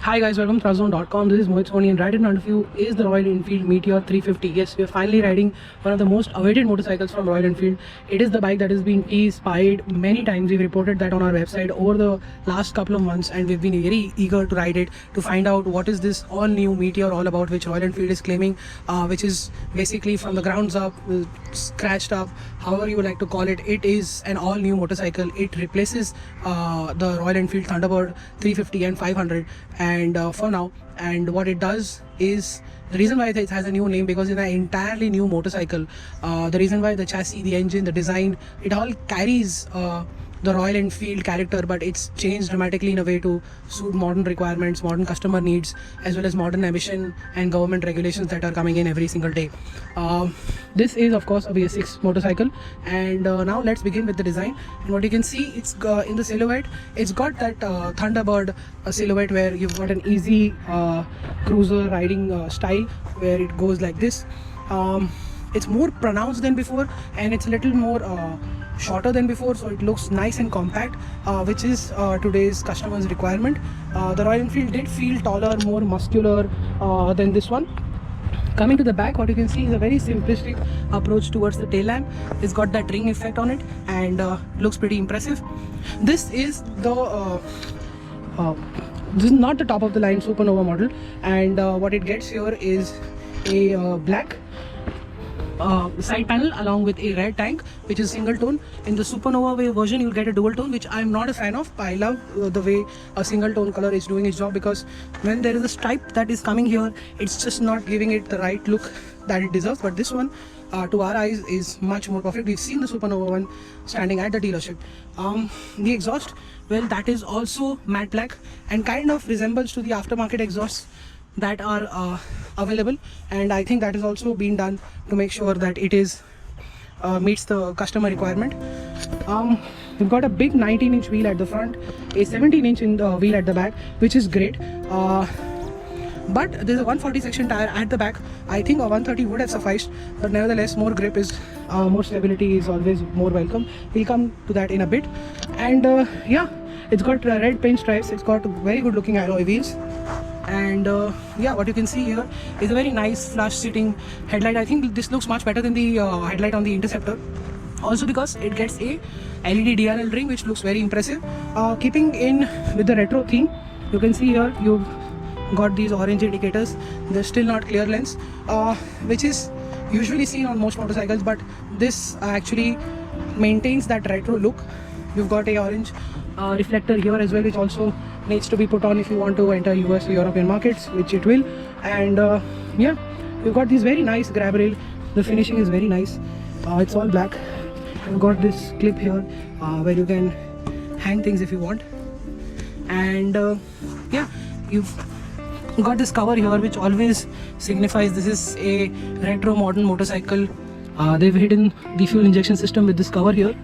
Hi guys, welcome to Trazone.com. This is Mohit Soni and right in front of you is the Royal Enfield Meteor 350. Yes, we are finally riding one of the most awaited motorcycles from Royal Enfield. It is the bike that has been teased, spied many times. We've reported that on our website over the last couple of months and we've been very eager to ride it, to find out what is this all new Meteor all about, which Royal Enfield is claiming, which is basically from the grounds up, scratched up, however you would like to call it. It is an all new motorcycle. It replaces the Royal Enfield Thunderbird 350 and 500 and for now, and what it does is, the reason why it has a new name because it's an entirely new motorcycle. The reason why the chassis, the engine, the design, it all carries the Royal Enfield character, but it's changed dramatically in a way to suit modern requirements, modern customer needs, as well as modern emission and government regulations that are coming in every single day. This is of course a BS6 motorcycle, and now let's begin with the design. And what you can see, it's in the silhouette, it's got that Thunderbird silhouette where you've got an easy cruiser riding style where it goes like this. It's more pronounced than before and it's a little more shorter than before, so it looks nice and compact, which is today's customers' requirement. The Royal Enfield did feel taller, more muscular than this one. Coming to the back, what you can see is a very simplistic approach towards the tail lamp. It's got that ring effect on it and looks pretty impressive. This is the this is not the top of the line Supernova model, and what it gets here is a black side panel along with a red tank, which is single tone. In the Supernova version you'll get a dual tone, which I'm not a fan of. I love the way a single tone color is doing its job, because when there is a stripe that is coming here, it's just not giving it the right look that it deserves. But this one to our eyes is much more perfect. We've seen the Supernova one standing at the dealership. The exhaust, well, that is also matte black and kind of resembles to the aftermarket exhausts that are available, and I think that is also being done to make sure that it is meets the customer requirement. We've got a big 19-inch wheel at the front, a 17-inch in the wheel at the back, which is great, but there's a 140 section tire at the back. I think a 130 would have sufficed, but nevertheless more grip is more stability is always more welcome. We'll come to that in a bit. And yeah, it's got red paint stripes, it's got very good looking alloy wheels, and yeah, what you can see here is a very nice flush sitting headlight. I think this looks much better than the headlight on the Interceptor, also because it gets a LED DRL ring, which looks very impressive. Keeping in with the retro theme, you can see here you've got these orange indicators. They're still not clear lens, which is usually seen on most motorcycles, but this actually maintains that retro look. You've got a orange reflector here as well, which also needs to be put on if you want to enter US or European markets, which it will. And yeah, you've got this very nice grab rail. The finishing is very nice. It's all black. You've got this clip here where you can hang things if you want. And yeah, you've got this cover here, which always signifies this is a retro modern motorcycle. They've hidden the fuel injection system with this cover here.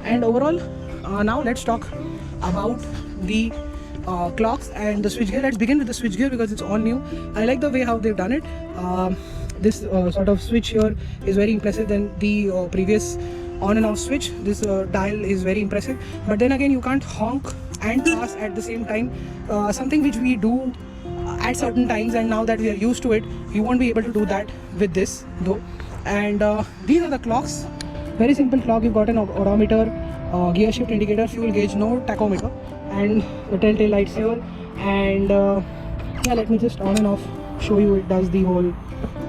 And overall, now let's talk about the clocks and the switchgear. Let's begin with the switchgear because it's all new. I like the way how they've done it. This sort of switch here is very impressive than the previous on and off switch. This dial is very impressive, but then again you can't honk and pass at the same time, something which we do at certain times, and now that we are used to it, you won't be able to do that with this though. And these are the clocks. Very simple clock. You've got an odometer, gear shift indicator, fuel gauge, no tachometer, and the telltale lights here. And yeah, let me just on and off show you. It does the whole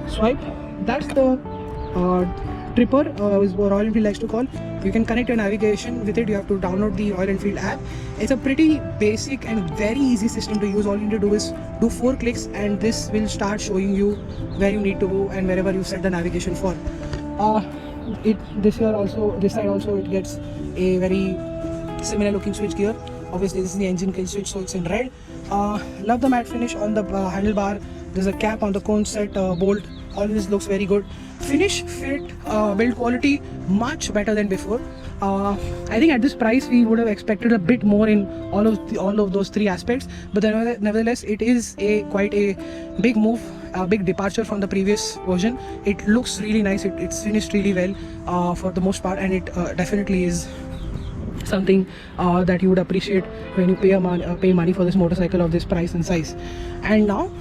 swipe. That's the Tripper, is what Royal Enfield likes to call. You can connect your navigation with it. You have to download the Royal Enfield app. It's a pretty basic and very easy system to use. All you need to do is do 4 clicks and this will start showing you where you need to go and wherever you set the navigation for. This side also it gets a very similar looking switch gear. Obviously this is the engine kill switch, so it's in red. Love the matte finish on the handlebar. There's a cap on the cone set bolt. All this looks very good. Finish, fit, build quality much better than before. I think at this price we would have expected a bit more in all of those 3 aspects, but then, nevertheless it is quite a big move, a big departure from the previous version. It looks really nice. It's finished really well for the most part, and it definitely is something that you would appreciate when you pay money for this motorcycle of this price and size. And now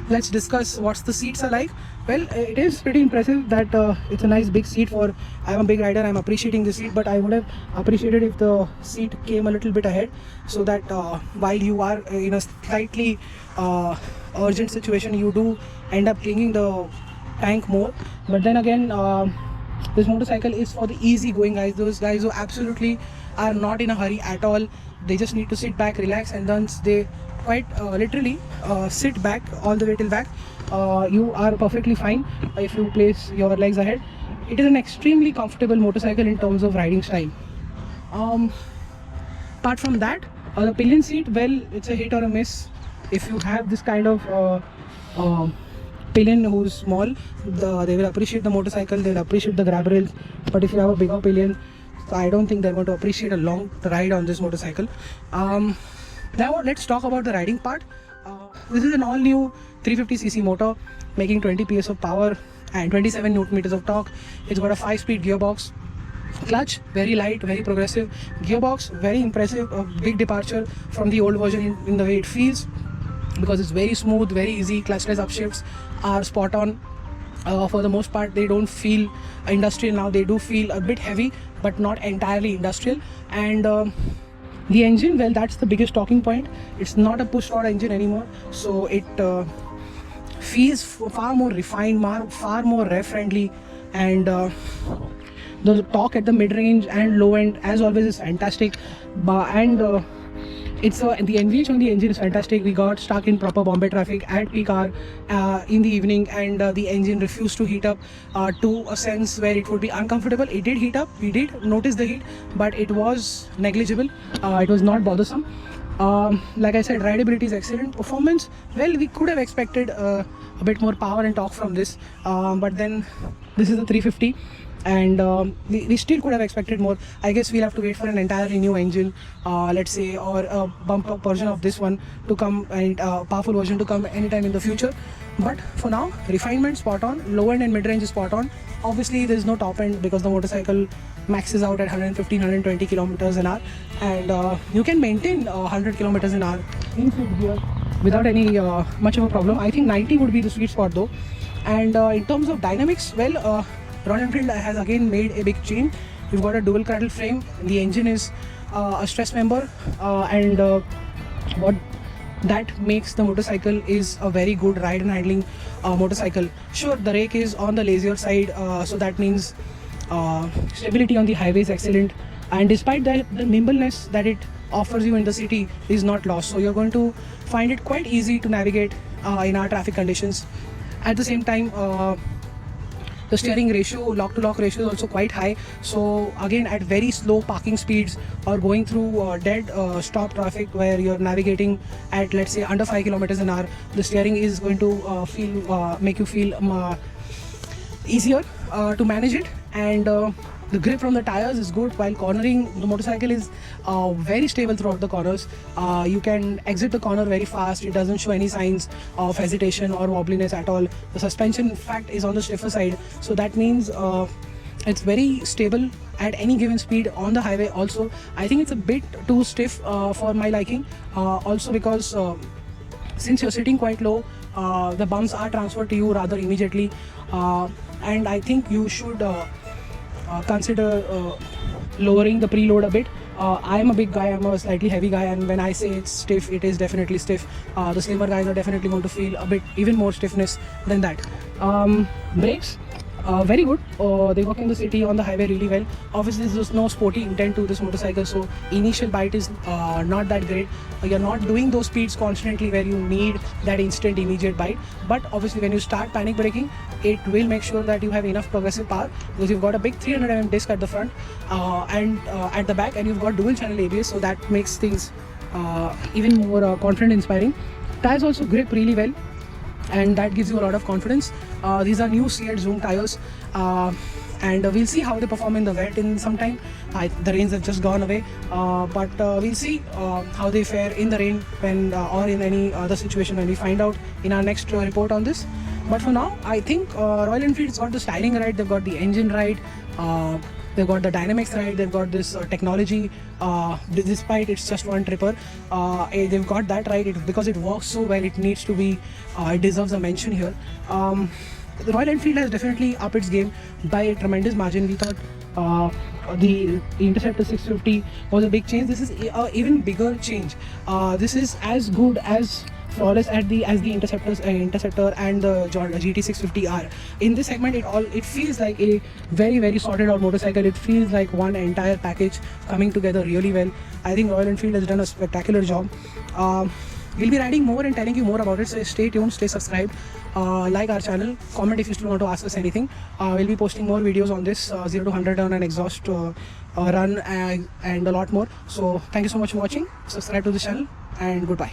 let's discuss what's the seats are like. Well, it is pretty impressive that it's a nice big seat. For I'm a big rider, I'm appreciating the seat, but I would have appreciated if the seat came a little bit ahead, so that while you are in a slightly urgent situation, you do end up clinging the tank more. But then again, this motorcycle is for the easy going guys, those guys who absolutely are not in a hurry at all. They just need to sit back, relax, and once they quite literally sit back all the way till back, you are perfectly fine if you place your legs ahead. It is an extremely comfortable motorcycle in terms of riding style. Apart from that, the pillion seat, well, it's a hit or a miss. If you have this kind of pillion who's small, they will appreciate the motorcycle, they'll appreciate the grab rails. But if you have a bigger pillion, I don't think they're going to appreciate a long ride on this motorcycle. Now let's talk about the riding part. This is an all new 350cc motor making 20 PS of power and 27 Newton meters of torque. It's got a 5-speed gearbox. Clutch very light, very progressive. Gearbox very impressive, a big departure from the old version in the way it feels, because it's very smooth, very easy. Clutchless upshifts are spot on. For the most part, they don't feel industrial now. They do feel a bit heavy, but not entirely industrial. And the engine, well, that's the biggest talking point. It's not a push rod engine anymore, so it feels far more refined, far more rev friendly, and the torque at the mid range and low end, as always, is fantastic. And it's the NVH on the engine is fantastic. We got stuck in proper Bombay traffic at peak hour in the evening, and the engine refused to heat up to a sense where it would be uncomfortable. It did heat up, we did notice the heat, but it was negligible. It was not bothersome. Like I said, rideability is excellent. Performance, well, we could have expected a bit more power and torque from this, but then this is a 350. And we still could have expected more. I guess we'll have to wait for an entirely new engine, let's say, or a bump up version of this one to come, and powerful version to come anytime in the future. But for now, refinement spot on, low end and mid range is spot on. Obviously there is no top end because the motorcycle maxes out at 115-120 kilometers an hour, and you can maintain 100 kilometers an hour in fifth gear without any much of a problem. I think 90 would be the sweet spot though. And in terms of dynamics, well, Royal Enfield has again made a big change. We've got a dual cradle frame. The engine is a stress member, and what that makes the motorcycle is a very good ride and handling motorcycle. Sure, the rake is on the lazier side, so that means stability on the highway is excellent, and despite that, the nimbleness that it offers you in the city is not lost. So you're going to find it quite easy to navigate in our traffic conditions. At the same time, the steering ratio, lock-to-lock ratio is also quite high. So again, at very slow parking speeds or going through dead stop traffic where you're navigating at, let's say, under 5 kilometers an hour, the steering is going to make you feel easier to manage it. And the grip from the tires is good. While cornering, the motorcycle is very stable throughout the corners. You can exit the corner very fast. It doesn't show any signs of hesitation or wobbliness at all. The suspension, in fact, is on the stiffer side, so that means it's very stable at any given speed on the highway. Also, I think it's a bit too stiff for my liking, also because since you're sitting quite low, the bumps are transferred to you rather immediately, and I think you should consider lowering the preload a bit. I am a big guy, I'm a slightly heavy guy, and when I say it's stiff, it is definitely stiff. The slimmer guys are definitely going to feel a bit even more stiffness than that. Brakes, very good. They work in the city on the highway really well. Obviously there's no sporty intent to this motorcycle, so initial bite is not that great. You're not doing those speeds constantly where you need that instant immediate bite, but obviously when you start panic braking, it will make sure that you have enough progressive power, because you've got a big 300mm disc at the front and at the back, and you've got dual channel ABS, so that makes things even more confident inspiring. Tires also grip really well, and that gives you a lot of confidence. These are new Seat Zoom tires, and we'll see how they perform in the wet in some time. The rains have just gone away, but we'll see how they fare in the rain when or in any other situation when we find out in our next report on this. But for now, I think Royal Enfield's got the styling right, they've got the engine right, They've got the dynamics right. They've got this technology. Despite it's just one tripper, they've got that right. Because it works so well, it needs to be. It deserves a mention here. The Royal Enfield has definitely upped its game by a tremendous margin. We thought the Interceptor 650 was a big change. This is an even bigger change. This is as good as flawless as the Interceptor and the GT650R. In this segment, it feels like a very sorted out motorcycle. It feels like one entire package coming together really well. I think Royal Enfield has done a spectacular job. We'll be riding more and telling you more about it, so stay tuned, stay subscribed, like our channel, comment if you still want to ask us anything. We'll be posting more videos on this 0 to 100 on an exhaust run and a lot more. So thank you so much for watching. Subscribe to the channel and goodbye.